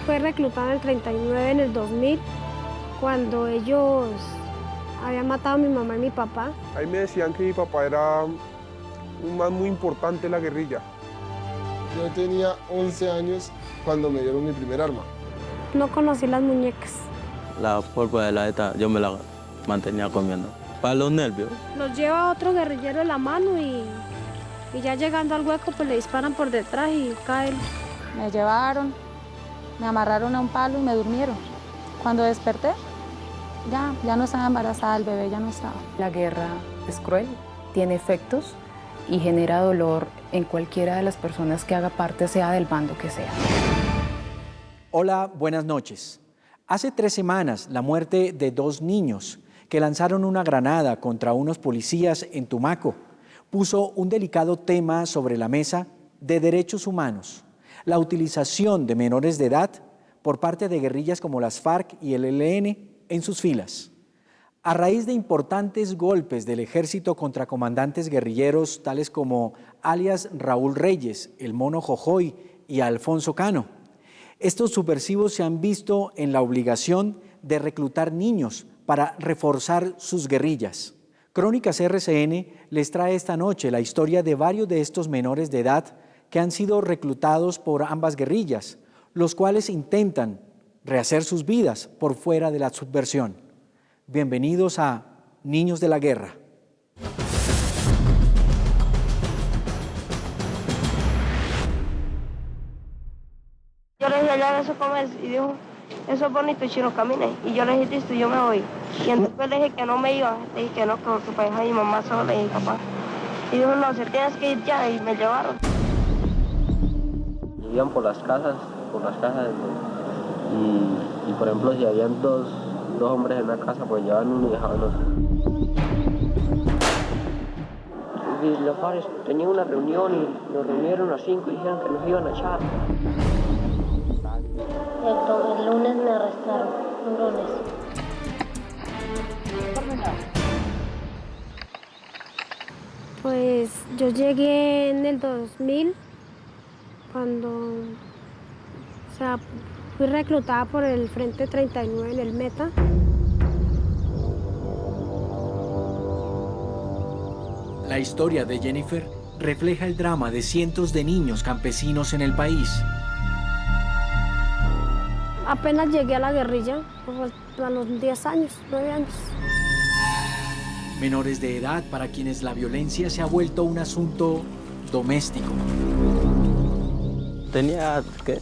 Fue reclutada en el 39, en el 2000, cuando ellos habían matado a mi mamá y mi papá. Ahí me decían que mi papá era un man muy importante en la guerrilla. Yo tenía 11 años cuando me dieron mi primer arma. No conocí las muñecas. La pólvora de la ETA yo me la mantenía comiendo. Para los nervios. Los lleva otro guerrillero en la mano y ya llegando al hueco pues le disparan por detrás y caen. Me llevaron, me amarraron a un palo y me durmieron. Cuando desperté, ya no estaba embarazada, el bebé ya no estaba. La guerra es cruel, tiene efectos y genera dolor en cualquiera de las personas que haga parte, sea del bando que sea. Hola, buenas noches. Hace 3 semanas, la muerte de 2 niños que lanzaron una granada contra unos policías en Tumaco puso un delicado tema sobre la mesa de derechos humanos, la utilización de menores de edad por parte de guerrillas como las FARC y el ELN en sus filas. A raíz de importantes golpes del ejército contra comandantes guerrilleros tales como alias Raúl Reyes, el Mono Jojoy y Alfonso Cano, estos subversivos se han visto en la obligación de reclutar niños para reforzar sus guerrillas. Crónicas RCN les trae esta noche la historia de varios de estos menores de edad que han sido reclutados por ambas guerrillas, los cuales intentan rehacer sus vidas por fuera de la subversión. Bienvenidos a Niños de la Guerra. Yo le dije, allá eso comer, y dijo, eso es bonito, chino, camine. Y yo le dije, listo, yo me voy. Y entonces le dije que no me iba, le dije que no, que para dejar a mi mamá sola, le dije, papá. Y dijo, no, se tienes que ir ya, y me llevaron. Iban por las casas y por ejemplo, si habían dos hombres en una casa, pues llevaban uno y dejaban otro. Y los padres tenían una reunión y nos reunieron a las 5 y dijeron que nos iban a echar. El lunes me arrestaron, un lunes. Pues yo llegué en el 2000, cuando, fui reclutada por el Frente 39 en el Meta. La historia de Jennifer refleja el drama de cientos de niños campesinos en el país. Apenas llegué a la guerrilla, a los 10 años, 9 años. Menores de edad para quienes la violencia se ha vuelto un asunto doméstico. Tenía, ¿qué?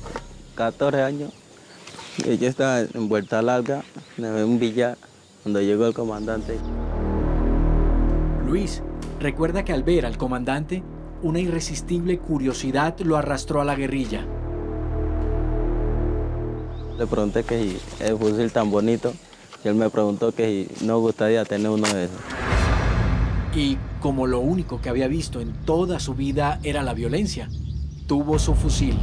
14 años. Y yo estaba en Vuelta Larga, en un billar, cuando llegó el comandante. Luis recuerda que al ver al comandante, una irresistible curiosidad lo arrastró a la guerrilla. Le pregunté que si el fusil tan bonito, y él me preguntó que si no gustaría tener uno de esos. Y como lo único que había visto en toda su vida era la violencia, tuvo su fusil.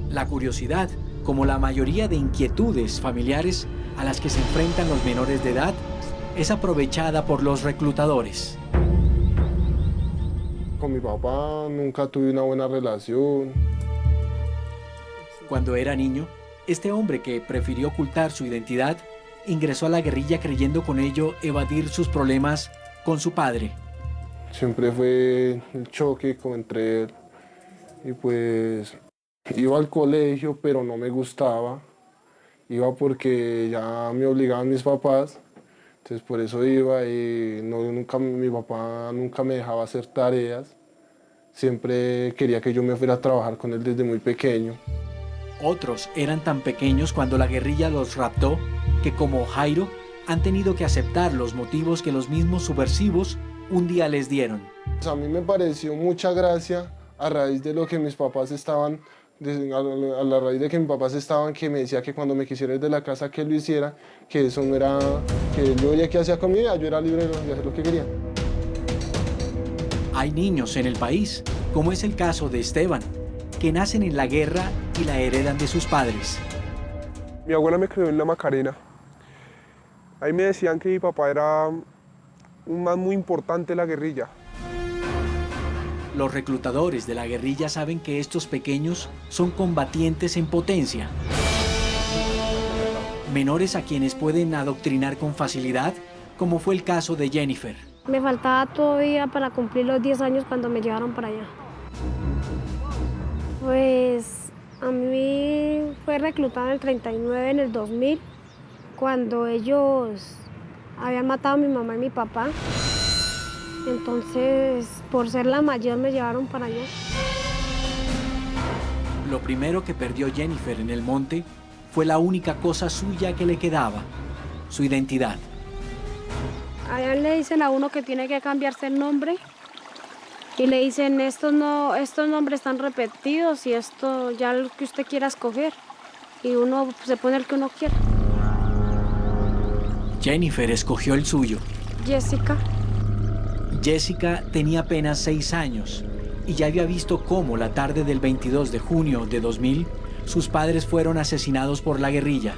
La curiosidad, como la mayoría de inquietudes familiares a las que se enfrentan los menores de edad, es aprovechada por los reclutadores. Con mi papá nunca tuve una buena relación. Cuando era niño, este hombre que prefirió ocultar su identidad ingresó a la guerrilla creyendo con ello evadir sus problemas con su padre. Siempre fue el choque entre él y pues iba al colegio pero no me gustaba. Iba porque ya me obligaban mis papás, entonces por eso iba y mi papá nunca me dejaba hacer tareas. Siempre quería que yo me fuera a trabajar con él desde muy pequeño. Otros eran tan pequeños cuando la guerrilla los raptó que, como Jairo, han tenido que aceptar los motivos que los mismos subversivos un día les dieron. A mí me pareció mucha gracia a raíz de lo que mis papás estaban, a la raíz de que mis papás estaban, que me decía que cuando me quisiera ir de la casa que lo hiciera, que eso no era, que yo ya que hacía con mi vida, yo era libre de hacer lo que quería. Hay niños en el país, como es el caso de Esteban, que nacen en la guerra y la heredan de sus padres. Mi abuela me crió en la Macarena. Ahí me decían que mi papá era un man muy importante de la guerrilla. Los reclutadores de la guerrilla saben que estos pequeños son combatientes en potencia. Menores a quienes pueden adoctrinar con facilidad, como fue el caso de Jennifer. Me faltaba todavía para cumplir los 10 años cuando me llevaron para allá. Pues a mí fue reclutada en el 39, en el 2000, cuando ellos habían matado a mi mamá y mi papá. Entonces, por ser la mayor, me llevaron para allá. Lo primero que perdió Jennifer en el monte fue la única cosa suya que le quedaba, su identidad. Allá le dicen a uno que tiene que cambiarse el nombre y le dicen estos nombres están repetidos y esto ya lo que usted quiera escoger. Y uno se pone el que uno quiera. Jennifer escogió el suyo. Jessica. Jessica tenía apenas 6 años y ya había visto cómo la tarde del 22 de junio de 2000 sus padres fueron asesinados por la guerrilla.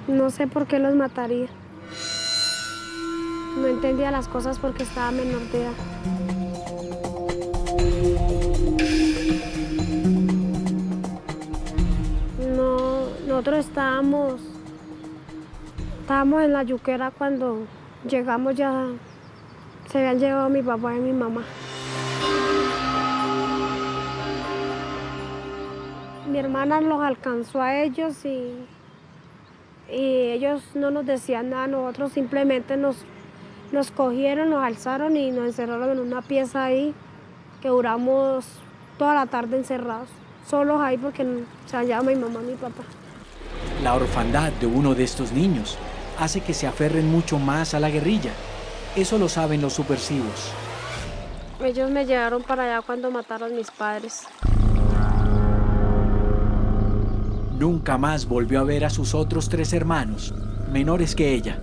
No sé por qué los mataría. No entendía las cosas porque estaba menor de edad. No, nosotros estábamos en la yuquera cuando llegamos, ya se habían llevado mi papá y mi mamá. Mi hermana los alcanzó a ellos y ellos no nos decían nada, nosotros simplemente nos cogieron, nos alzaron y nos encerraron en una pieza ahí que duramos toda la tarde encerrados, solos ahí porque se hallaba mi mamá y mi papá. La orfandad de uno de estos niños hace que se aferren mucho más a la guerrilla. Eso lo saben los subversivos. Ellos me llevaron para allá cuando mataron a mis padres. Nunca más volvió a ver a sus otros 3 hermanos, menores que ella.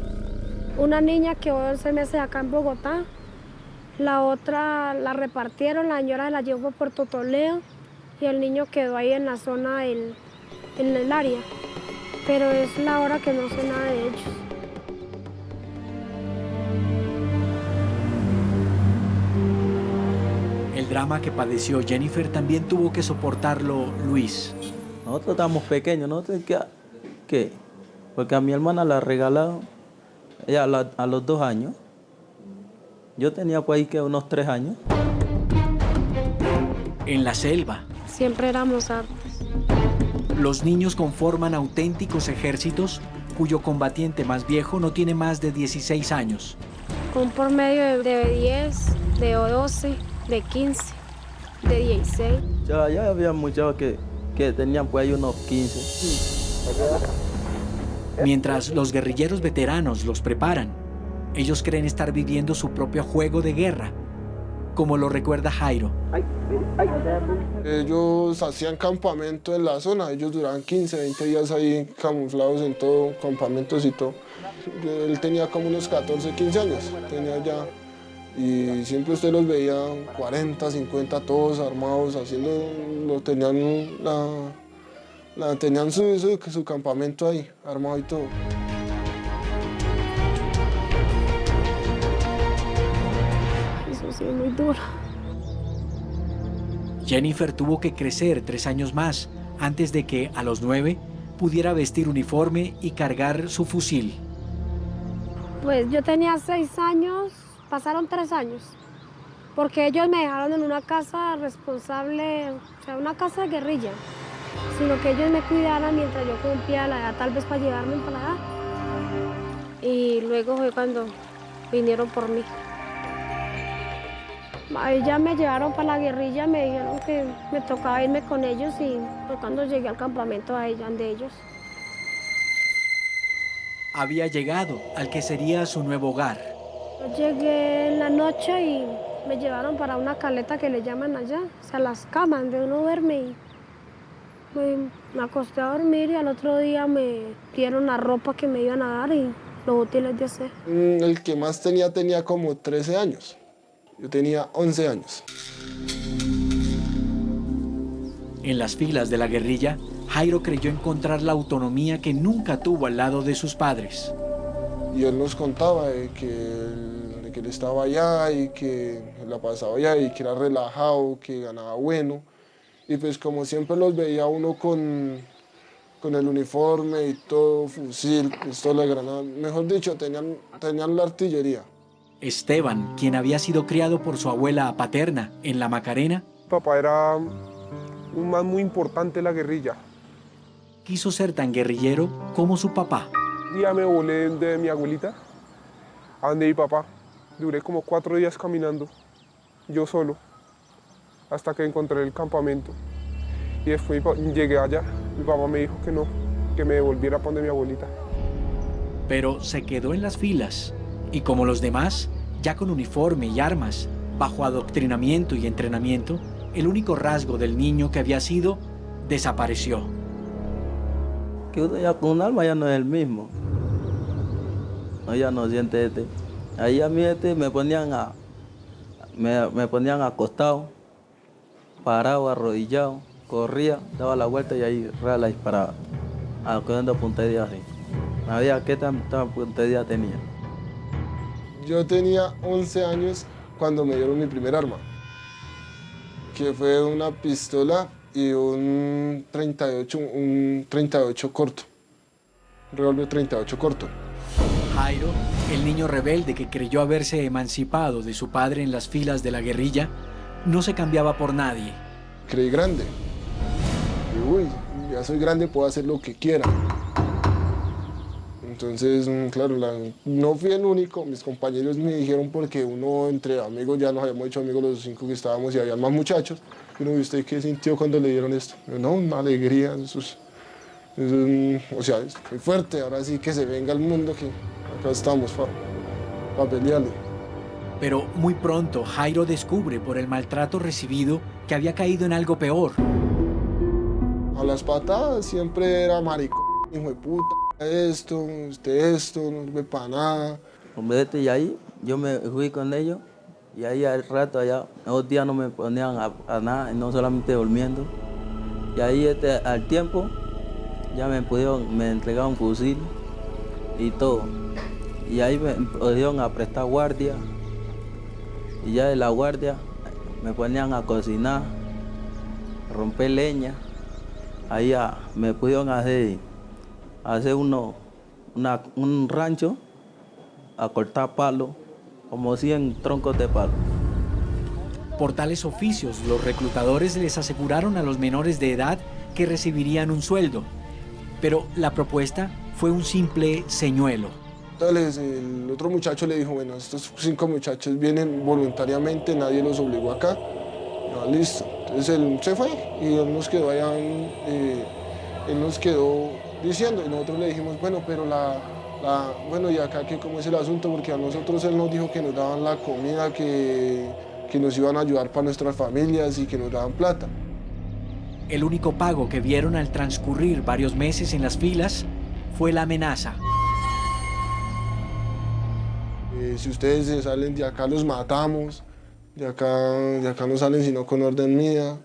Una niña quedó 11 meses acá en Bogotá, la otra la repartieron, la señora la llevó por Puerto Toledo y el niño quedó ahí en la zona, en el área. Pero es la hora que no sé nada de ellos. El drama que padeció Jennifer también tuvo que soportarlo Luis. Nosotros estábamos pequeños, nosotros ¿qué? Porque a mi hermana la regalaron ella a los 2 años. Yo tenía pues ahí que unos 3 años. En la selva, Siempre éramos hartos. los niños conforman auténticos ejércitos cuyo combatiente más viejo no tiene más de 16 años. Con por medio de 10, de 12, de 15, de 16. Ya había muchachos que tenían pues ahí unos 15. Mientras los guerrilleros veteranos los preparan, ellos creen estar viviendo su propio juego de guerra, como lo recuerda Jairo. Ellos hacían campamento en la zona, ellos duraban 15, 20 días ahí camuflados en todo, campamentos y todo. Él tenía como unos 14, 15 años, tenía ya, y siempre usted los veía 40, 50, todos armados, tenían su campamento ahí, armado y todo. Eso sí es muy duro. Jennifer tuvo que crecer 3 años más antes de que, a los 9, pudiera vestir uniforme y cargar su fusil. Pues yo tenía 6 años, pasaron 3 años, porque ellos me dejaron en una casa responsable, o sea, una casa de guerrilla, sino que ellos me cuidaran mientras yo cumplía la edad, tal vez para llevarme para allá. Y luego fue cuando vinieron por mí. Ahí ya me llevaron para la guerrilla, me dijeron que me tocaba irme con ellos y fue cuando llegué al campamento de ellos. Había llegado al que sería su nuevo hogar. Yo llegué en la noche y me llevaron para una caleta que le llaman allá, o sea, las camas donde uno duerme. Y me acosté a dormir y al otro día me dieron la ropa que me iban a dar y los útiles de hacer. El que más tenía como 13 años. Yo tenía 11 años. En las filas de la guerrilla, Jairo creyó encontrar la autonomía que nunca tuvo al lado de sus padres. Y él nos contaba de que él estaba allá y que la pasaba allá y que era relajado, que ganaba bueno. Y pues como siempre los veía uno con el uniforme y todo, fusil, pistola, granada, mejor dicho, tenían la artillería. Esteban, quien había sido criado por su abuela paterna en La Macarena, Papá era un man muy importante en la guerrilla. quiso ser tan guerrillero como su papá. Un día me volé de mi abuelita a donde mi papá. Duré como 4 días caminando, yo solo, hasta que encontré el campamento. Y después llegué allá, mi papá me dijo que no, que me devolviera para donde mi abuelita. Pero se quedó en las filas y como los demás, ya con uniforme y armas, bajo adoctrinamiento y entrenamiento, el único rasgo del niño que había sido desapareció. Que uno ya con un alma ya no es el mismo. No, ya no siente este. Ahí a mí me ponían me ponían acostado, parado, arrodillado, corría, daba la vuelta y ahí la disparaba. Cogiendo puntería así. Sabía qué tanta puntería tenía. Yo tenía 11 años cuando me dieron mi primer arma, que fue una pistola y un 38 corto, un revólver 38 corto. Jairo, el niño rebelde que creyó haberse emancipado de su padre en las filas de la guerrilla, no se cambiaba por nadie. Creí grande. Y uy, ya soy grande, puedo hacer lo que quiera. Entonces, claro, no fui el único, mis compañeros me dijeron porque uno entre amigos, ya nos habíamos hecho amigos los 5 que estábamos y había más muchachos. Y uno, ¿y usted qué sintió cuando le dieron esto? Yo, no, una alegría, o sea, estoy fuerte, ahora sí que se venga el mundo, que acá estamos para pelearle. Pero muy pronto Jairo descubre por el maltrato recibido que había caído en algo peor. A las patadas siempre era marico, hijo de puta, esto, no sirve para nada. Y ahí yo me fui con ellos y ahí al rato allá, los días no me ponían a nada, no solamente durmiendo. Y ahí al tiempo ya me entregaron un fusil y todo. Y ahí me pudieron a prestar guardia. Y ya de la guardia me ponían a cocinar, a romper leña. Ahí me pudieron hacer un rancho, a cortar palos, como 100 troncos de palo. Por tales oficios, los reclutadores les aseguraron a los menores de edad que recibirían un sueldo. Pero la propuesta fue un simple señuelo. Entonces el otro muchacho le dijo, bueno, estos 5 muchachos vienen voluntariamente, nadie los obligó acá. No, listo. Entonces él se fue y él nos quedó allá, él nos quedó diciendo y nosotros le dijimos, bueno, pero bueno, y acá cómo es el asunto, porque a nosotros él nos dijo que nos daban la comida, que nos iban a ayudar para nuestras familias y que nos daban plata. El único pago que vieron al transcurrir varios meses en las filas fue la amenaza. Si ustedes se salen de acá los matamos, de acá no salen sino con orden mía.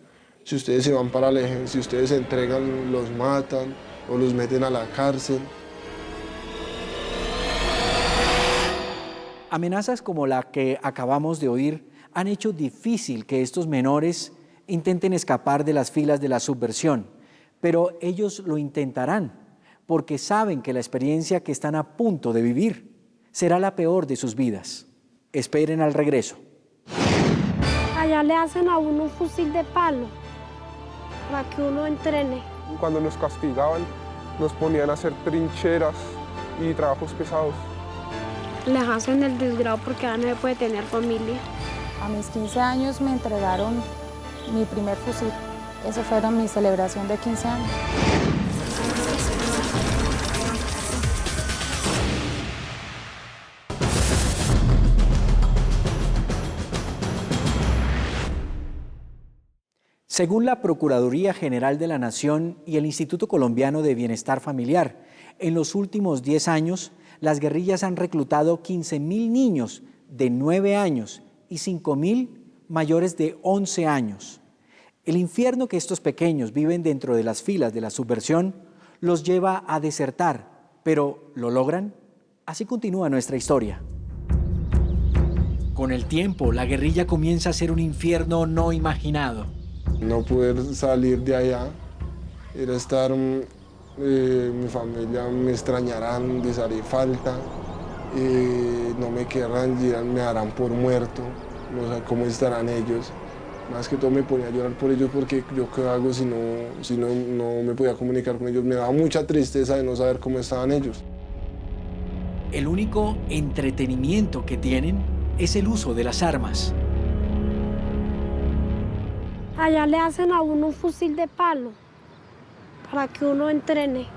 Si ustedes se van para el ejército, si ustedes se entregan, los matan o los meten a la cárcel. Amenazas como la que acabamos de oír han hecho difícil que estos menores intenten escapar de las filas de la subversión, pero ellos lo intentarán porque saben que la experiencia que están a punto de vivir será la peor de sus vidas. Esperen al regreso. Allá le hacen a uno un fusil de palo para que uno entrene. Cuando nos castigaban, nos ponían a hacer trincheras y trabajos pesados. Les hacen el desgrado porque ya no se puede tener familia. A mis 15 años me entregaron mi primer fusil. Eso fue mi celebración de 15 años. Según la Procuraduría General de la Nación y el Instituto Colombiano de Bienestar Familiar, en los últimos 10 años, las guerrillas han reclutado 15.000 niños de 9 años y 5.000 mayores de 11 años. El infierno que estos pequeños viven dentro de las filas de la subversión los lleva a desertar, pero ¿lo logran? Así continúa nuestra historia. Con el tiempo, la guerrilla comienza a ser un infierno no imaginado. No poder salir de allá, era estar, mi familia me extrañarán, les haré falta, no me querrán, me darán por muerto, no sé cómo estarán ellos. Más que todo me ponía a llorar por ellos porque yo qué hago si no me podía comunicar con ellos. Me daba mucha tristeza de no saber cómo estaban ellos. El único entretenimiento que tienen es el uso de las armas. Allá le hacen a uno un fusil de palo para que uno entrene.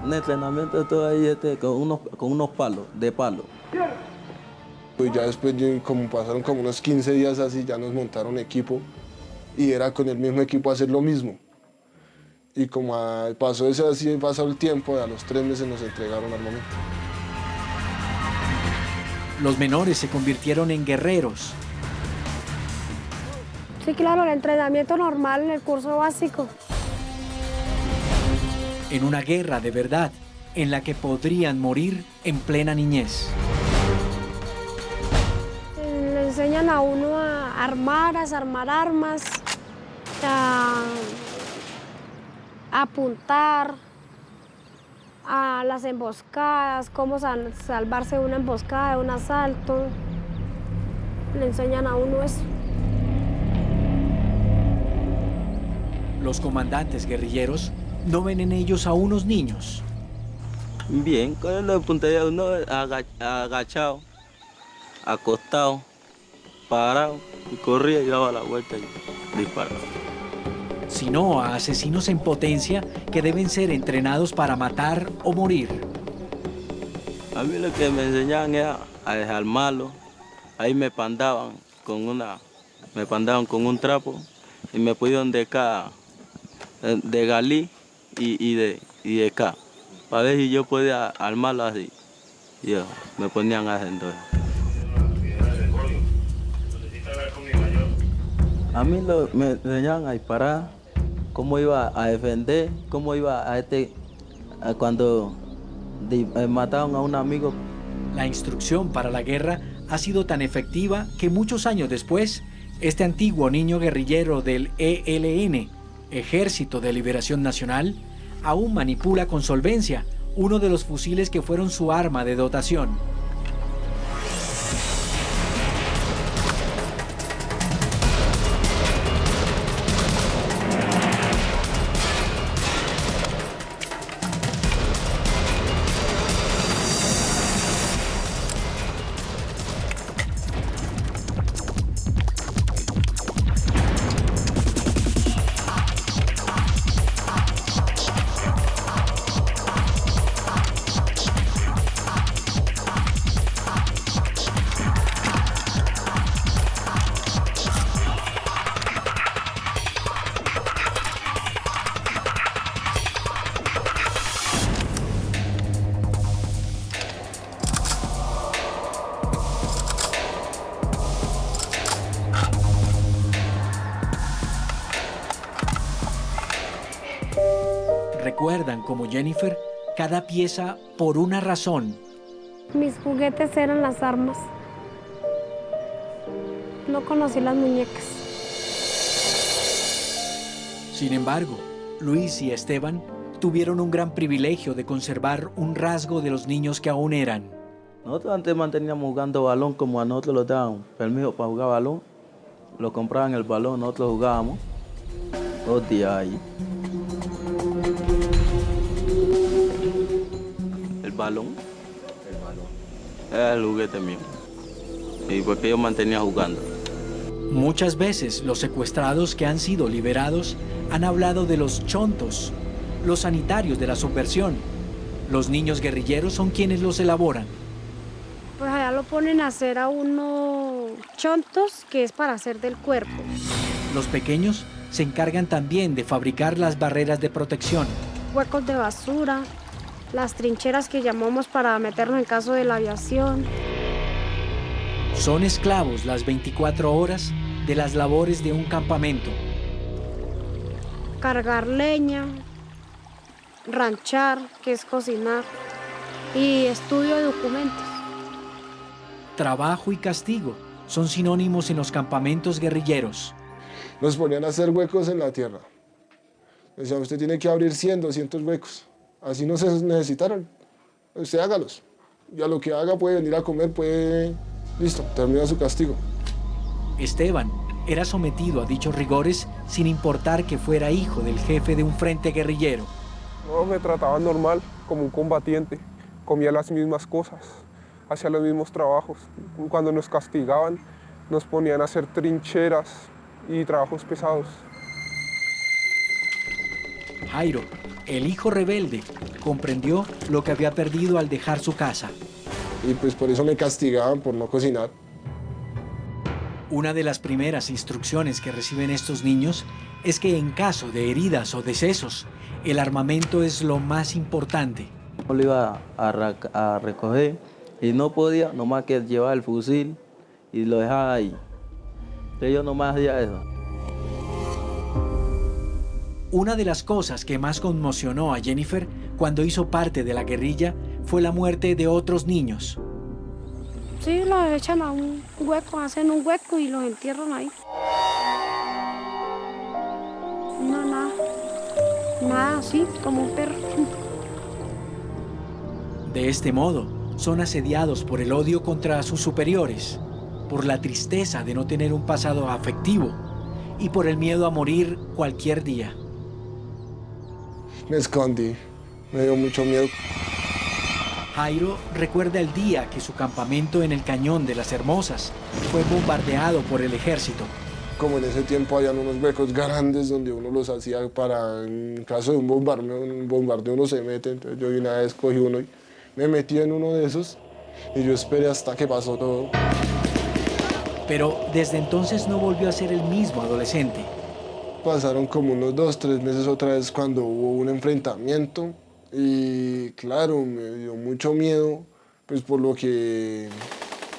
Un entrenamiento todo ahí con unos palos, de palo. Pues ya después, como pasaron como unos 15 días así, ya nos montaron equipo y era con el mismo equipo hacer lo mismo. Y como pasó el tiempo, a los 3 meses nos entregaron armamento. Los menores se convirtieron en guerreros. Sí, claro, el entrenamiento normal en el curso básico. En una guerra de verdad, en la que podrían morir en plena niñez. Le enseñan a uno a armar, a desarmar armas, a apuntar, a las emboscadas, cómo salvarse de una emboscada, de un asalto. Le enseñan a uno eso. Los comandantes guerrilleros no ven en ellos a unos niños. Bien, con la puntería uno agachado, acostado, parado, y corría y daba la vuelta y disparaba. Sino a asesinos en potencia que deben ser entrenados para matar o morir. A mí lo que me enseñaban era a desarmarlo. Ahí me pandaban con un trapo y me pusieron de acá, de galí y de acá, para ver si yo podía armarlo así. Y me ponían a hacer todo. A mí me enseñaban a disparar, cómo iba a defender, cómo iba cuando mataron a un amigo. La instrucción para la guerra ha sido tan efectiva que muchos años después, este antiguo niño guerrillero del ELN, Ejército de Liberación Nacional, aún manipula con solvencia uno de los fusiles que fueron su arma de dotación. Recuerdan, como Jennifer, cada pieza por una razón. Mis juguetes eran las armas. No conocí las muñecas. Sin embargo, Luis y Esteban tuvieron un gran privilegio de conservar un rasgo de los niños que aún eran. Nosotros antes manteníamos jugando balón, como a nosotros nos daban permiso para jugar balón. Lo compraban el balón, nosotros jugábamos 2 días ahí. El balón era el juguete mío. Y porque yo mantenía jugando. Muchas veces los secuestrados que han sido liberados han hablado de los chontos, los sanitarios de la subversión. Los niños guerrilleros son quienes los elaboran. Pues allá lo ponen a hacer a uno chontos, que es para hacer del cuerpo. Los pequeños se encargan también de fabricar las barreras de protección. Huecos de basura, las trincheras que llamamos para meternos en caso de la aviación. Son esclavos las 24 horas de las labores de un campamento. Cargar leña, ranchar, que es cocinar, y estudio de documentos. Trabajo y castigo son sinónimos en los campamentos guerrilleros. Nos ponían a hacer huecos en la tierra. Decían, usted tiene que abrir 100, 200 huecos. Así no se necesitaron. Usted hágalos. Y a lo que haga puede venir a comer, listo, termina su castigo. Esteban era sometido a dichos rigores sin importar que fuera hijo del jefe de un frente guerrillero. No, me trataban normal, como un combatiente. Comía las mismas cosas, hacía los mismos trabajos. Cuando nos castigaban, nos ponían a hacer trincheras y trabajos pesados. Jairo, el hijo rebelde, comprendió lo que había perdido al dejar su casa. Y pues por eso me castigaban por no cocinar. Una de las primeras instrucciones que reciben estos niños es que en caso de heridas o decesos, el armamento es lo más importante. Yo lo iba a recoger y no podía, nomás que llevar el fusil y lo dejaba ahí. Entonces yo nomás hacía eso. Una de las cosas que más conmocionó a Jennifer cuando hizo parte de la guerrilla fue la muerte de otros niños. Sí, los echan a un hueco, hacen un hueco y los entierran ahí. No, nada así, como un perro. De este modo, son asediados por el odio contra sus superiores, por la tristeza de no tener un pasado afectivo y por el miedo a morir cualquier día. Me escondí, me dio mucho miedo. Jairo recuerda el día que su campamento en el Cañón de las Hermosas fue bombardeado por el ejército. Como en ese tiempo habían unos huecos grandes donde uno los hacía para, en caso de un bombardeo uno se mete. Entonces yo de una vez cogí uno y me metí en uno de esos y yo esperé hasta que pasó todo. Pero desde entonces no volvió a ser el mismo adolescente. Pasaron como unos 2, 3 meses otra vez cuando hubo un enfrentamiento y claro, me dio mucho miedo pues por lo que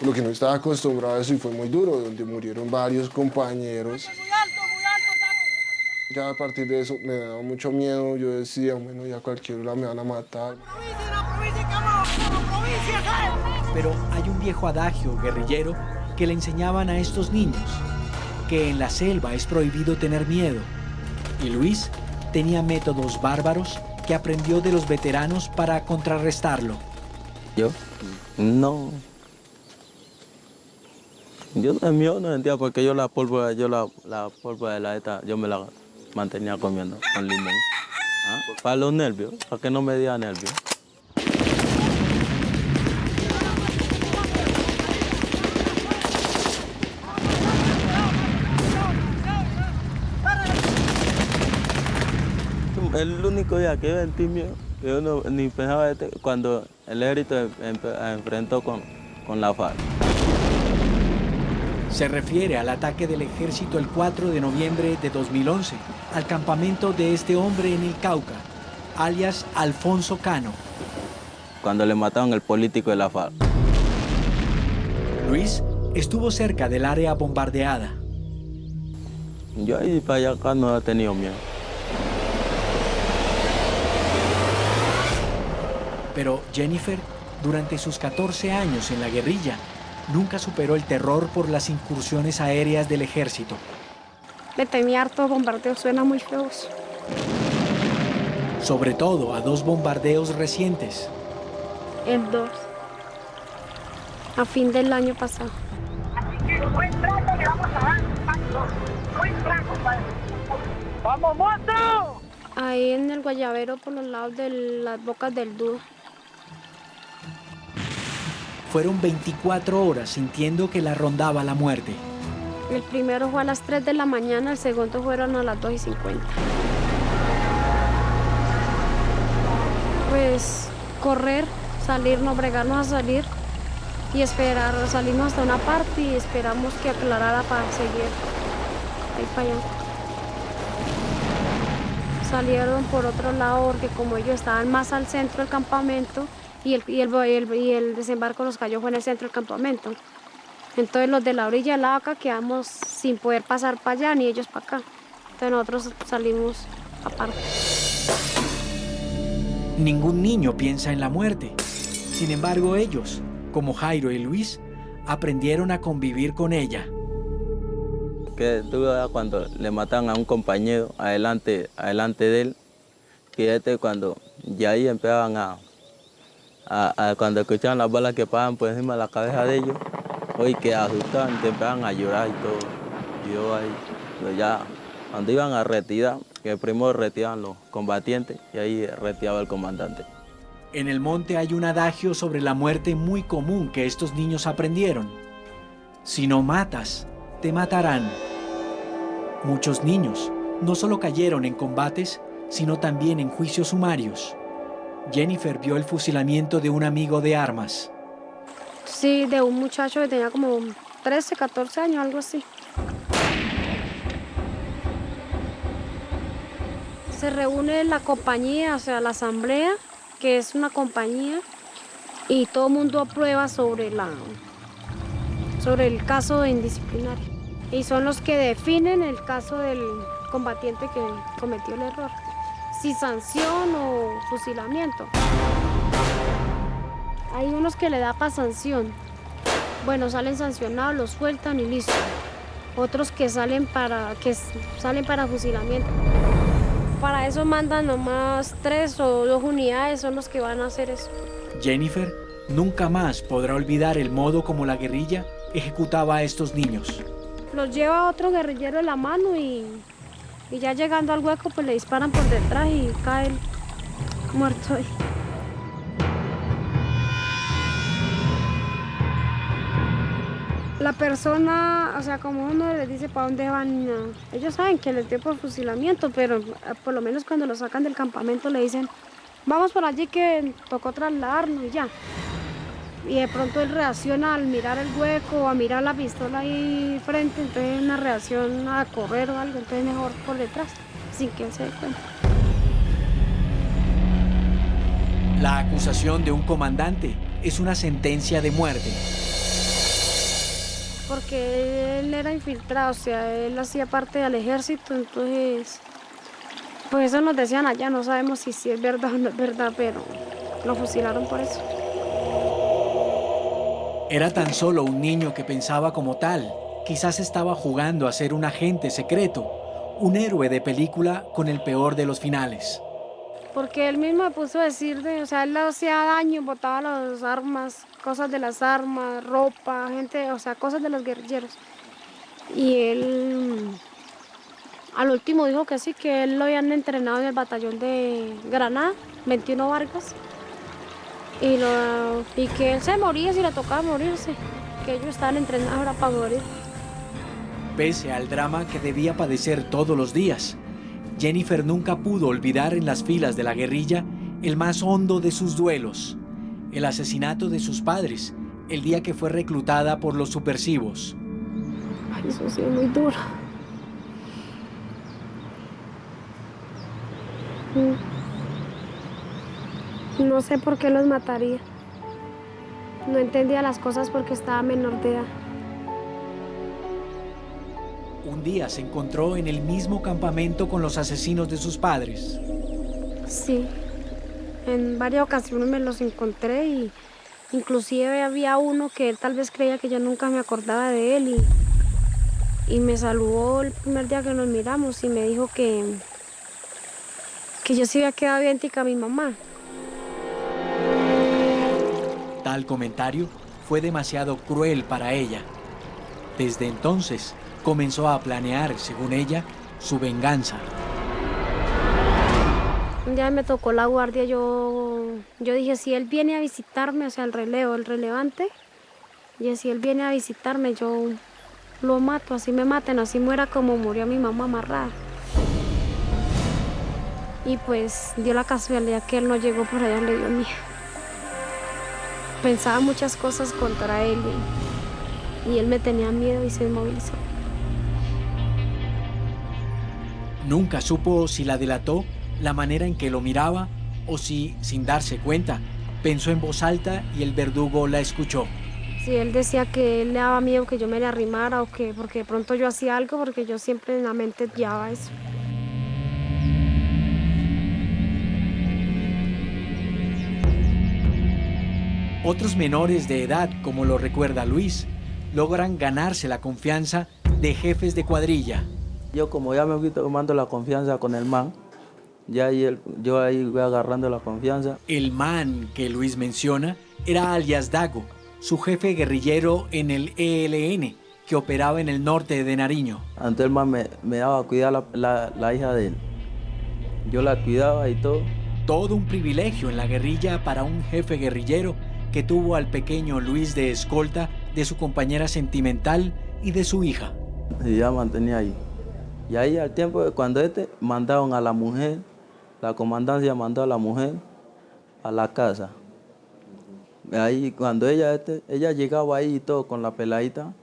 no estaba acostumbrado a eso y fue muy duro, donde murieron varios compañeros. Ya a partir de eso me daba mucho miedo, yo decía, bueno, ya cualquier hora me van a matar. Pero hay un viejo adagio guerrillero que le enseñaban a estos niños, que en la selva es prohibido tener miedo. Y Luis tenía métodos bárbaros que aprendió de los veteranos para contrarrestarlo. ¿Yo? No. Yo el mío no entendía porque yo la pólvora de la ETA, yo me la mantenía comiendo con limón. ¿Ah? Para los nervios, para que no me diera nervios. El único día que yo sentí miedo, yo no, ni pensaba cuando el ejército enfrentó con la FARC. Se refiere al ataque del ejército el 4 de noviembre de 2011 al campamento de este hombre en el Cauca, alias Alfonso Cano. Cuando le mataron al político de la FARC. Luis estuvo cerca del área bombardeada. Yo ahí para allá acá no he tenido miedo. Pero Jennifer, durante sus 14 años en la guerrilla, nunca superó el terror por las incursiones aéreas del ejército. Me temía harto bombardeos, suena muy feos. Sobre todo a 2 bombardeos recientes. El 2, a fin del año pasado. ¡Vamos, monstruo! Ahí en el Guayabero, por los lados de las Bocas del Dudo. Fueron 24 horas sintiendo que la rondaba la muerte. El primero fue a las 3 de la mañana, el segundo fueron a las 2:50. Pues correr, salirnos, bregarnos a salir y esperar, salimos hasta una parte y esperamos que aclarara para seguir ahí para allá. Salieron por otro lado porque como ellos estaban más al centro del campamento y el desembarco los cayó fue en el centro del campamento. Entonces los de la orilla del lago acá quedamos sin poder pasar para allá ni ellos para acá. Entonces nosotros salimos aparte. Ningún niño piensa en la muerte. Sin embargo, ellos, como Jairo y Luis, aprendieron a convivir con ella. Que tú cuando le matan a un compañero adelante de él, que cuando ya ahí empezaban cuando escuchaban las balas que pasaban por encima de la cabeza de ellos, hoy que asustaban, que empezaban a llorar y todo. Yo ahí, pero ya cuando iban a retirar, que primero retiraban los combatientes y ahí retiraba el comandante. En el monte hay un adagio sobre la muerte muy común que estos niños aprendieron. Si no matas, te matarán. Muchos niños no solo cayeron en combates, sino también en juicios sumarios. Jennifer vio el fusilamiento de un amigo de armas. Sí, de un muchacho que tenía como 13, 14 años, algo así. Se reúne la compañía, o sea, la asamblea, que es una compañía, y todo el mundo aprueba sobre el caso de indisciplinario. Y son los que definen el caso del combatiente que cometió el error. Si sanción o fusilamiento. Hay unos que le da para sanción. Bueno, salen sancionados, los sueltan y listo. Otros que salen para fusilamiento. Para eso mandan nomás 3 o 2 unidades, son los que van a hacer eso. Jennifer nunca más podrá olvidar el modo como la guerrilla ejecutaba a estos niños. Los lleva otro guerrillero en la mano y ya llegando al hueco pues le disparan por detrás y cae el muerto ahí. La persona, o sea, como uno les dice para dónde van, ellos saben que les dio por fusilamiento, pero por lo menos cuando lo sacan del campamento le dicen, vamos por allí que tocó trasladarnos y ya. Y de pronto él reacciona al mirar el hueco o a mirar la pistola ahí frente, entonces una reacción a correr o algo, entonces mejor por detrás, sin que él se dé cuenta. La acusación de un comandante es una sentencia de muerte. Porque él era infiltrado, o sea, él hacía parte del ejército, entonces, pues eso nos decían allá, no sabemos si es verdad o no es verdad, pero lo fusilaron por eso. Era tan solo un niño que pensaba como tal. Quizás estaba jugando a ser un agente secreto, un héroe de película con el peor de los finales. Porque él mismo me puso a decir, o sea, él le hacía daño, botaba las armas, cosas de las armas, ropa, gente, o sea, cosas de los guerrilleros. Y él, al último dijo que sí, que él lo habían entrenado en el batallón de Granada, 21 Vargas. Y que él se moría si le tocaba morirse, que ellos estaban entrenados ahora para morir. Pese al drama que debía padecer todos los días, Jennifer nunca pudo olvidar en las filas de la guerrilla el más hondo de sus duelos, el asesinato de sus padres, el día que fue reclutada por los subversivos. Ay, eso ha sido muy duro. No sé por qué los mataría. No entendía las cosas porque estaba menor de edad. Un día se encontró en el mismo campamento con los asesinos de sus padres. Sí, en varias ocasiones me los encontré y inclusive había uno que él tal vez creía que yo nunca me acordaba de él y me saludó el primer día que nos miramos y me dijo que yo sí había quedado idéntica a mi mamá. Tal comentario fue demasiado cruel para ella. Desde entonces comenzó a planear, según ella, su venganza. Un día me tocó la guardia, yo dije, si él viene a visitarme, o sea, el relevante, y si él viene a visitarme, yo lo mato, así me maten, así muera como murió mi mamá amarrada. Y pues dio la casualidad que él no llegó por allá donde dio miedo. Pensaba muchas cosas contra él y él me tenía miedo y se inmovilizó. Nunca supo si la delató la manera en que lo miraba o si, sin darse cuenta, pensó en voz alta y el verdugo la escuchó. Si él decía que él le daba miedo que yo me le arrimara o que porque de pronto yo hacía algo, porque yo siempre en la mente llevaba eso. Otros menores de edad, como lo recuerda Luis, logran ganarse la confianza de jefes de cuadrilla. Yo como ya me fui tomando la confianza con el man, yo ahí voy agarrando la confianza. El man que Luis menciona era alias Dago, su jefe guerrillero en el ELN, que operaba en el norte de Nariño. Antes el man me daba a cuidar la hija de él. Yo la cuidaba y todo. Todo un privilegio en la guerrilla para un jefe guerrillero que tuvo al pequeño Luis de escolta de su compañera sentimental y de su hija. Y ya mantenía ahí. Y ahí al tiempo, cuando mandaron a la mujer, la comandancia mandó a la mujer a la casa. Ahí cuando ella llegaba ahí y todo con la peladita,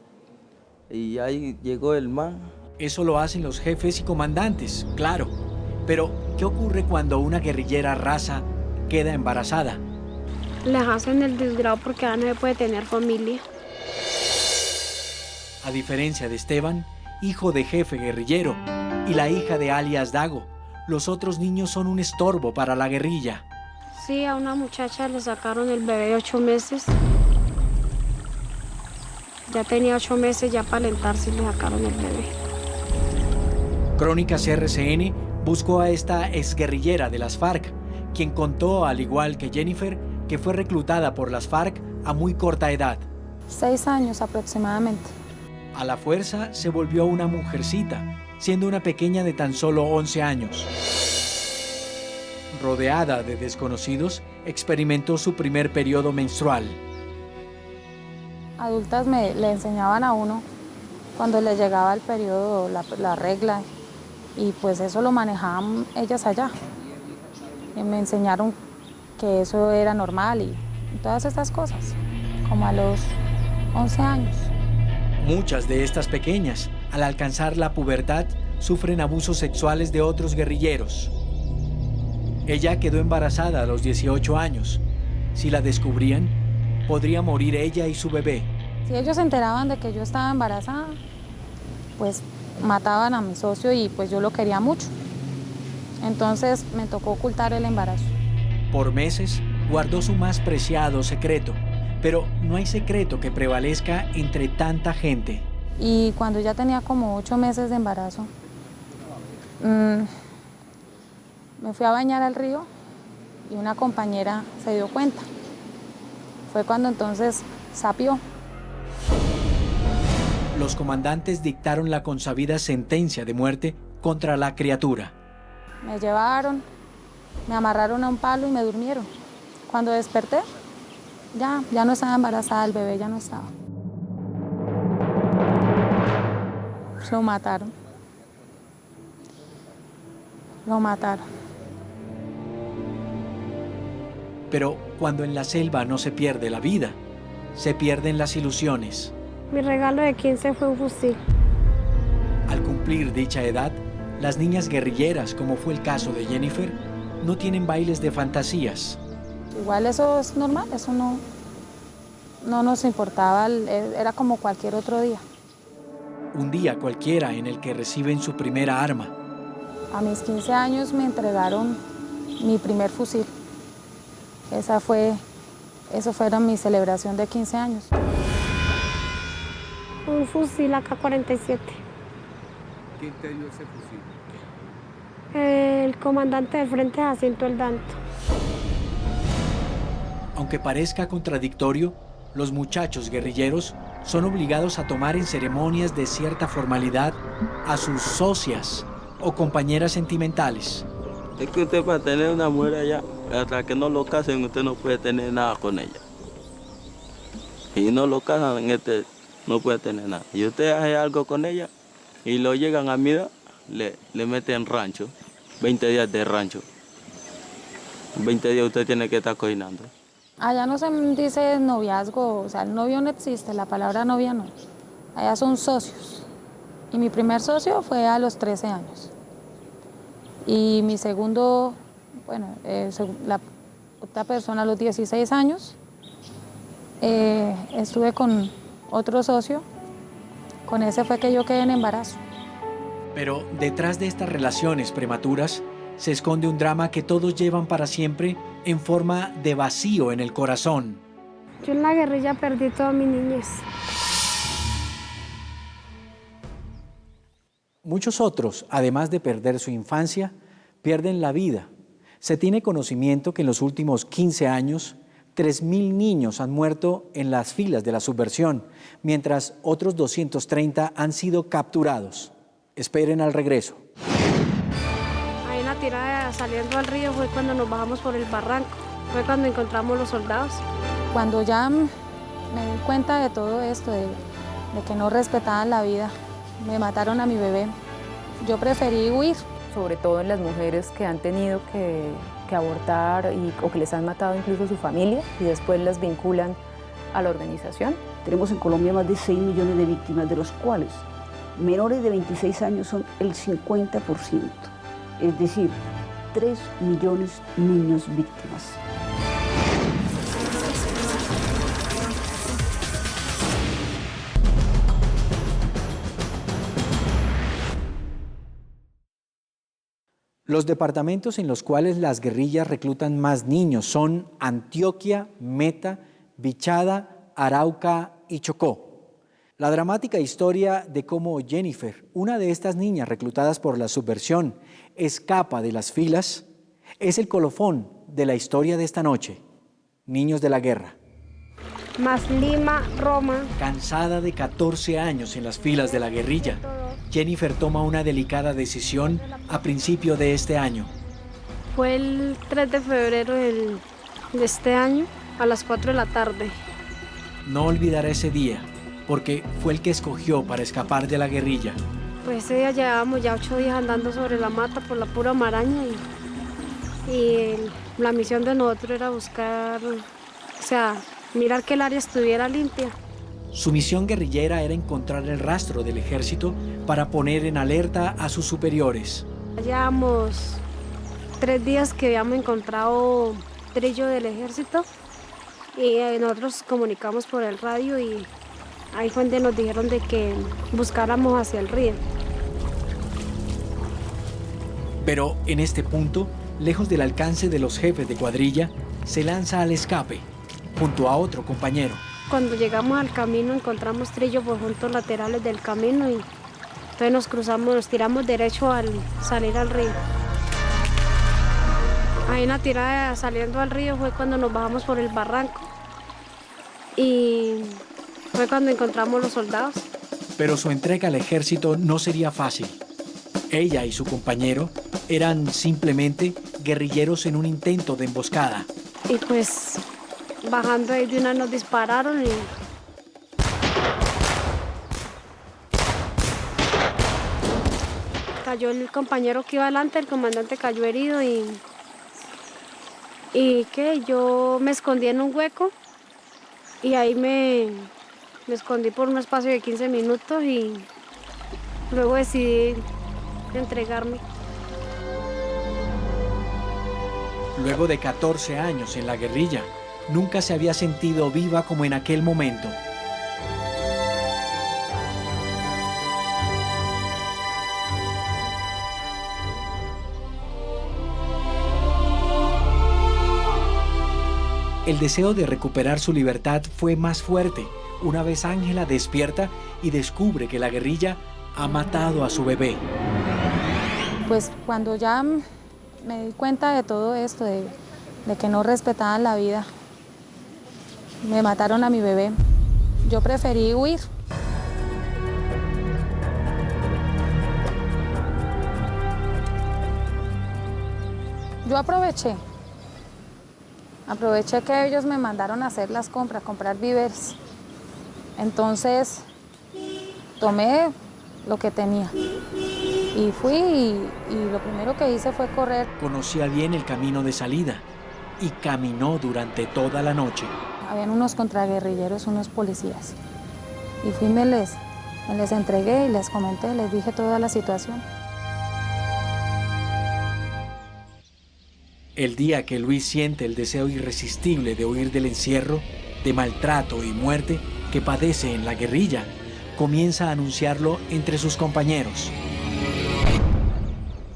y ahí llegó el man. Eso lo hacen los jefes y comandantes, claro. Pero, ¿qué ocurre cuando una guerrillera raza queda embarazada? Les hacen el desgrado porque ya no se puede tener familia. A diferencia de Esteban, hijo de jefe guerrillero, y la hija de alias Dago, los otros niños son un estorbo para la guerrilla. Sí, a una muchacha le sacaron el bebé de 8 meses. Ya tenía 8 meses ya para alentarse y le sacaron el bebé. Crónicas RCN buscó a esta exguerrillera de las FARC, quien contó, al igual que Jennifer, que fue reclutada por las FARC a muy corta edad. 6 años aproximadamente. A la fuerza se volvió una mujercita, siendo una pequeña de tan solo 11 años. Rodeada de desconocidos, experimentó su primer periodo menstrual. Adultas le enseñaban a uno cuando les llegaba el periodo, la regla, y pues eso lo manejaban ellas allá. Y me enseñaron que eso era normal y todas estas cosas, como a los 11 años. Muchas de estas pequeñas, al alcanzar la pubertad, sufren abusos sexuales de otros guerrilleros. Ella quedó embarazada a los 18 años. Si la descubrían, podría morir ella y su bebé. Si ellos se enteraban de que yo estaba embarazada, pues mataban a mi socio y pues yo lo quería mucho. Entonces me tocó ocultar el embarazo. Por meses guardó su más preciado secreto, pero no hay secreto que prevalezca entre tanta gente. Y cuando ya tenía como 8 meses de embarazo, me fui a bañar al río y una compañera se dio cuenta. Fue cuando entonces sapió. Los comandantes dictaron la consabida sentencia de muerte contra la criatura. Me llevaron, me amarraron a un palo y me durmieron. Cuando desperté, ya no estaba embarazada, el bebé ya no estaba. Lo mataron. Lo mataron. Pero cuando en la selva no se pierde la vida, se pierden las ilusiones. Mi regalo de 15 fue un fusil. Al cumplir dicha edad, las niñas guerrilleras, como fue el caso de Jennifer, no tienen bailes de fantasías. Igual eso es normal, eso no nos importaba, era como cualquier otro día. Un día cualquiera en el que reciben su primera arma. A mis 15 años me entregaron mi primer fusil. Eso fueron mi celebración de 15 años. Un fusil AK-47. ¿Quién te dio ese fusil? El comandante del Frente de Jacinto El Danto. Aunque parezca contradictorio, los muchachos guerrilleros son obligados a tomar en ceremonias de cierta formalidad a sus socias o compañeras sentimentales. Es que usted para tener una mujer allá, hasta que no lo casen, usted no puede tener nada con ella. Y no lo casan, no puede tener nada. Y usted hace algo con ella y lo llegan a mirar, le meten rancho, 20 días de rancho. 20 días usted tiene que estar cocinando. Allá no se dice noviazgo, o sea, el novio no existe, la palabra novia no. Allá son socios. Y mi primer socio fue a los 13 años. Y mi segundo, la otra persona a los 16 años. Estuve con otro socio, con ese fue que yo quedé en embarazo. Pero detrás de estas relaciones prematuras se esconde un drama que todos llevan para siempre en forma de vacío en el corazón. Yo en la guerrilla perdí toda mi niñez. Muchos otros, además de perder su infancia, pierden la vida. Se tiene conocimiento que en los últimos 15 años, 3.000 niños han muerto en las filas de la subversión, mientras otros 230 han sido capturados. Esperen al regreso. Ahí en la tirada saliendo al río fue cuando nos bajamos por el barranco. Fue cuando encontramos los soldados. Cuando ya me di cuenta de todo esto, de que no respetaban la vida, me mataron a mi bebé, yo preferí huir. Sobre todo en las mujeres que han tenido que abortar o que les han matado incluso a su familia y después las vinculan a la organización. Tenemos en Colombia más de 6 millones de víctimas, de los cuales menores de 26 años son el 50%, es decir, 3 millones de niños víctimas. Los departamentos en los cuales las guerrillas reclutan más niños son Antioquia, Meta, Vichada, Arauca y Chocó. La dramática historia de cómo Jennifer, una de estas niñas reclutadas por la subversión, escapa de las filas, es el colofón de la historia de esta noche. Niños de la guerra. Más Lima, Roma. Cansada de 14 años en las filas de la guerrilla, Jennifer toma una delicada decisión a principio de este año. Fue el 3 de febrero de este año a las 4 de la tarde. No olvidará ese día, porque fue el que escogió para escapar de la guerrilla. Pues ese día llevábamos ya 8 días andando sobre la mata por la pura maraña y la misión de nosotros era buscar, mirar que el área estuviera limpia. Su misión guerrillera era encontrar el rastro del ejército para poner en alerta a sus superiores. Llevamos 3 días que habíamos encontrado trillo del ejército y nosotros comunicamos por el radio y ahí fue donde nos dijeron de que buscáramos hacia el río. Pero en este punto, lejos del alcance de los jefes de cuadrilla, se lanza al escape, junto a otro compañero. Cuando llegamos al camino encontramos trillo por juntos laterales del camino y entonces nos tiramos derecho al salir al río. Ahí en la tirada saliendo al río fue cuando nos bajamos por el barranco y fue cuando encontramos los soldados. Pero su entrega al ejército no sería fácil. Ella y su compañero eran simplemente guerrilleros en un intento de emboscada. Y pues bajando ahí de una nos dispararon y cayó el compañero que iba adelante, el comandante cayó herido y que yo me escondí en un hueco y ahí me escondí por un espacio de 15 minutos y luego decidí entregarme. Luego de 14 años en la guerrilla, nunca se había sentido viva como en aquel momento. El deseo de recuperar su libertad fue más fuerte una vez Ángela despierta y descubre que la guerrilla ha matado a su bebé. Pues cuando ya me di cuenta de todo esto, de que no respetaban la vida, me mataron a mi bebé, yo preferí huir. Yo aproveché que ellos me mandaron a hacer las compras, comprar víveres. Entonces tomé lo que tenía y fui y lo primero que hice fue correr. Conocía bien el camino de salida y caminó durante toda la noche. Habían unos contraguerrilleros, unos policías. Y fui, me les entregué y les comenté, les dije toda la situación. El día que Luis siente el deseo irresistible de huir del encierro, de maltrato y muerte que padece en la guerrilla, comienza a anunciarlo entre sus compañeros.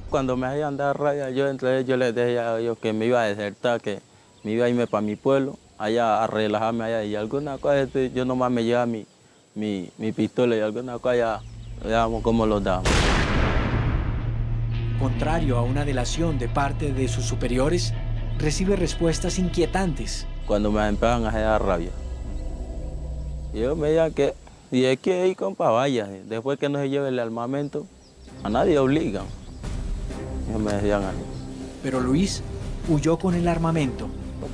Cuando me hacían dar rabia, yo les decía a ellos que me iba a desertar, que me iba a irme para mi pueblo, allá a relajarme allá. Y alguna cosa, yo nomás me llevaba mi pistola y alguna cosa ya veamos cómo los damos. Contrario a una delación de parte de sus superiores, recibe respuestas inquietantes. Cuando me empezaban a hacer rabia, yo me decía que, y es que ahí, compa, vaya, después que no se lleve el armamento, a nadie obligan. Ellos me decían así. Pero Luis huyó con el armamento.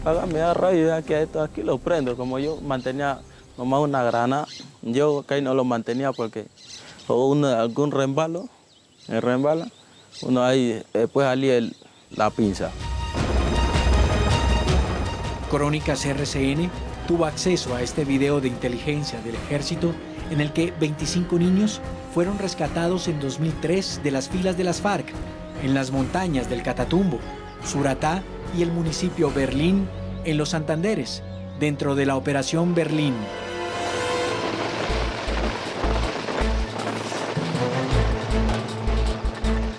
Paga, me da rabia, ya que esto aquí lo prendo. Como yo mantenía nomás una granada, yo acá no lo mantenía porque algún resbalo, me resbala, uno ahí después salía la pinza. Crónicas RCN tuvo acceso a este video de inteligencia del ejército en el que 25 niños fueron rescatados en 2003 de las filas de las FARC en las montañas del Catatumbo, Suratá y el municipio Berlín en los Santanderes, dentro de la Operación Berlín.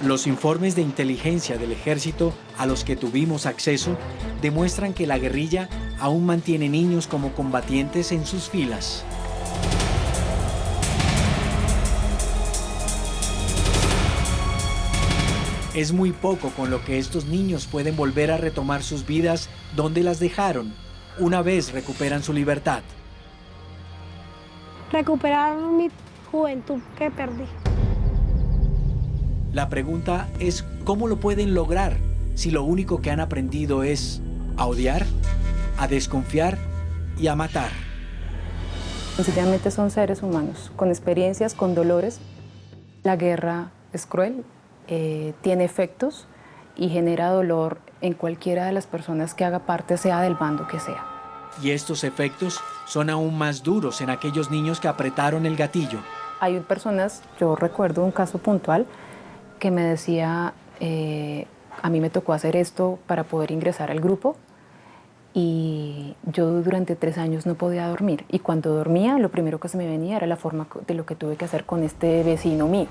Los informes de inteligencia del ejército a los que tuvimos acceso demuestran que la guerrilla aún mantiene niños como combatientes en sus filas. Es muy poco con lo que estos niños pueden volver a retomar sus vidas donde las dejaron, una vez recuperan su libertad. Recuperar mi juventud que perdí. La pregunta es ¿cómo lo pueden lograr si lo único que han aprendido es a odiar, a desconfiar y a matar? Sencillamente son seres humanos, con experiencias, con dolores. La guerra es cruel, tiene efectos y genera dolor en cualquiera de las personas que haga parte, sea del bando que sea. Y estos efectos son aún más duros en aquellos niños que apretaron el gatillo. Hay personas, yo recuerdo un caso puntual, que me decía, a mí me tocó hacer esto para poder ingresar al grupo y yo durante 3 años no podía dormir. Y cuando dormía, lo primero que se me venía era la forma de lo que tuve que hacer con este vecino mío.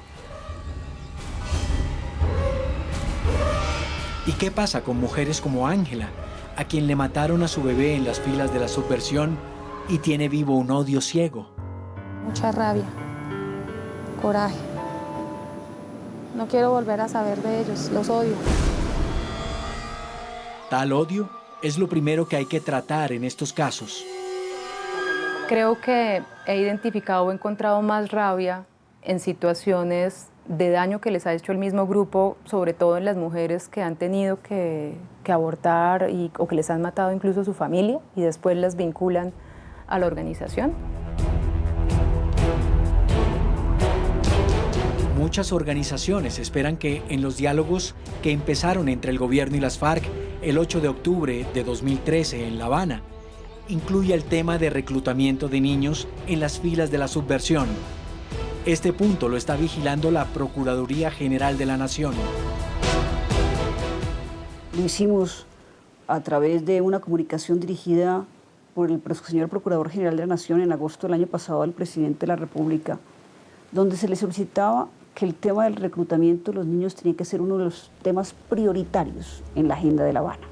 ¿Y qué pasa con mujeres como Ángela, a quien le mataron a su bebé en las filas de la subversión y tiene vivo un odio ciego? Mucha rabia, coraje. No quiero volver a saber de ellos, los odio. Tal odio es lo primero que hay que tratar en estos casos. Creo que he identificado o encontrado más rabia en situaciones de daño que les ha hecho el mismo grupo, sobre todo en las mujeres que han tenido que abortar o que les han matado incluso a su familia y después las vinculan a la organización. Muchas organizaciones esperan que en los diálogos que empezaron entre el gobierno y las FARC el 8 de octubre de 2013 en La Habana, incluya el tema de reclutamiento de niños en las filas de la subversión. Este punto lo está vigilando la Procuraduría General de la Nación. Lo hicimos a través de una comunicación dirigida por el señor Procurador General de la Nación en agosto del año pasado al presidente de la República, donde se le solicitaba que el tema del reclutamiento de los niños tenía que ser uno de los temas prioritarios en la agenda de La Habana.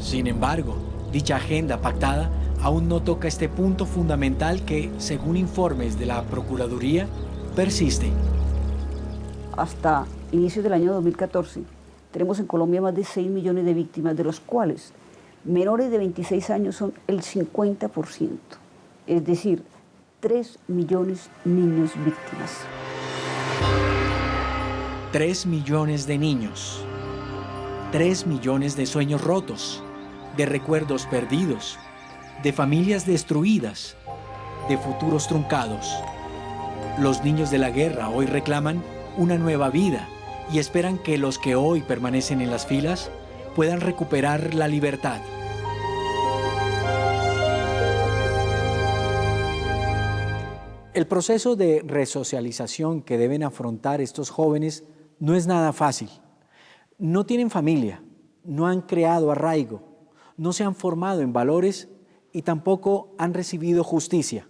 Sin embargo, dicha agenda pactada aún no toca este punto fundamental que, según informes de la Procuraduría, persiste. Hasta inicios del año 2014, tenemos en Colombia más de 6 millones de víctimas, de los cuales menores de 26 años son el 50%, es decir, 3 millones de niños víctimas. 3 millones de niños, 3 millones de sueños rotos, de recuerdos perdidos, de familias destruidas, de futuros truncados. Los niños de la guerra hoy reclaman una nueva vida y esperan que los que hoy permanecen en las filas puedan recuperar la libertad. El proceso de resocialización que deben afrontar estos jóvenes no es nada fácil. No tienen familia, no han creado arraigo, no se han formado en valores y tampoco han recibido justicia.